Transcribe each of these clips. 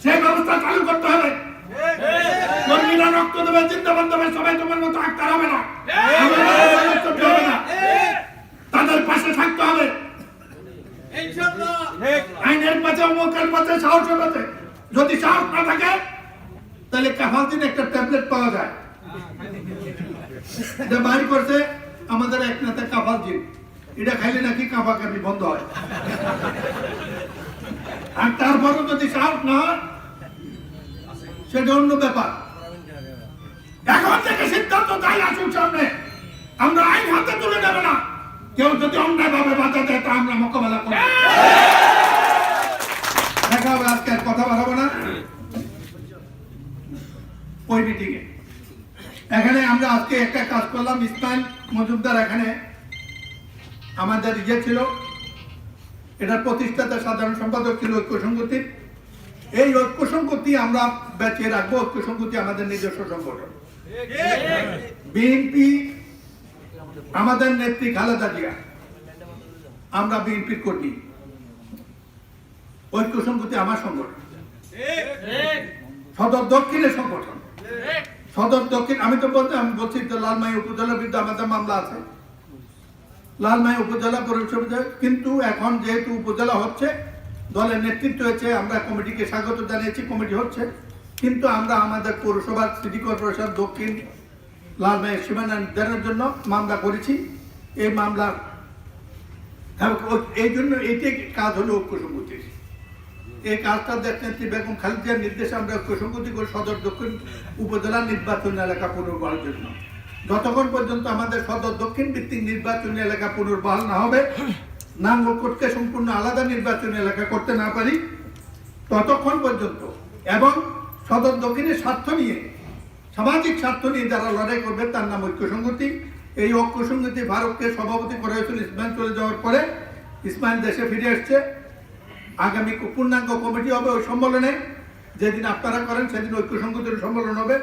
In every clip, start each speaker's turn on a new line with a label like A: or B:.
A: সেই ব্যবস্থা চালু করতে হবে। কর্মীরা রক্ত দেবে, জিন্দাবাদ দেবে, সবাই তোমার মতো আক্তার হবে না, তাদের পাশে থাকতে হবে। আইনের পাশে, মুখের পাশে, সাহসের পাশে। যদি সাহস না থাকে তাহলে কাফালদিন একটা ট্যাবলেট পাওয়া যায়, এটা বাইর করছে আমাদের এক নেতা কাফালদিন। এটা খাইলে নাকি কাঁপাকাঁপি বন্ধ হয়। আর তারপরও যদি সাহস না হয় সেটা অন্য ব্যাপার। এখন থেকে সিদ্ধান্ত তাই আসুক সামনে, আমরা আইন হাতে তুলে নেব না। কেউ যদি অন্যায় ভাবে বাধা দেয় তা আমরা মোকাবেলা করব। দেখা হবে, আজকে আর কথা বাড়াবো না। ওই মিটিংয়ে এখানে আমরা আজকে একটা কাজ করলাম। ইসমাইল মজুমদার এখানে আমাদের ছিল, এটার প্রতিষ্ঠাতা সাধারণ সম্পাদক ছিল ঐক্য সংগতির। এই ঐক্য সংগতি আমরা বেঁচে রাখবো। ঐক্য সংগতি আমাদের নিজস্ব সংগঠন। বিএনপি আমাদের নেত্রী খালেদা জিয়া, আমরা বিএনপির কর্মী। ঐক্য সংগতি আমার সংগঠন, সদর দক্ষিণের সংগঠন। সদর দক্ষিণ আমি তো বলছি লালমাই উপজেলার বিরুদ্ধে আমাদের মামলা আছে, লালমাই উপজেলা পরিষদ। কিন্তু এখন যেহেতু উপজেলা হচ্ছে, দলের নেতৃত্ব হয়েছে, আমরা কমিটিকে স্বাগত জানিয়েছি, কমিটি হচ্ছে। কিন্তু আমরা আমাদের পৌরসভার সিটি কর্পোরেশন দক্ষিণ লালমাইয়ের সীমানা নির্ধারণের জন্য মামলা করেছি। এই মামলা এই জন্য এইটাই কাজ হলো ঐক্য সংগতির। এই কাজটা নেত্রী বেগম খালেদার নির্দেশে আমরা ঐক্য সংগতি করে সদর দক্ষিণ উপজেলা নির্বাচনী এলাকা পুনর্বহালের জন্য, যতক্ষণ পর্যন্ত আমাদের সদর দক্ষিণ ভিত্তিক নির্বাচনী এলাকা পুনর্বহাল না হবে, নাঙ্গলকোটকে সম্পূর্ণ আলাদা নির্বাচনী এলাকা করতে না পারি, ততক্ষণ পর্যন্ত এবং সদর দক্ষিণের স্বার্থ নিয়ে, সামাজিক স্বার্থ নিয়ে যারা লড়াই করবে তার নাম ঐক্য সংগতি। এই ঐক্য সংগতি ভারতকে সভাপতি করা হয়েছিল ইসমাইল চলে যাওয়ার পরে। ইসমাইল দেশে ফিরে আসছে। আগামী পূর্ণাঙ্গ কমিটি হবে ওই সম্মেলনে, যেদিন আপনারা করেন সেদিন ঐক্য সংগতির সম্মেলন হবে।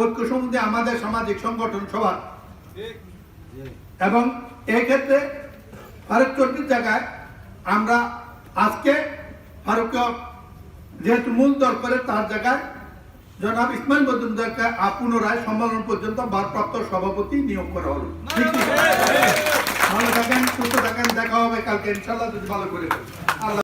A: ঐক্য সংগতি আমাদের সামাজিক সংগঠন সভা, এবং এই ক্ষেত্রে ফারুক চৌধুরীর জায়গায় আমরা আজকে ফারুককে যেহেতু মূল দল করে, তার জায়গায় জনাব ইসমাইল মজুমদারকে পুনরায় সম্মেলন পর্যন্ত ভারপ্রাপ্ত সভাপতি নিয়োগ করা হলো। ভালো থাকেন, সুস্থ থাকেন, দেখা হবে কালকে ইনশাল্লাহ, যদি ভালো করে।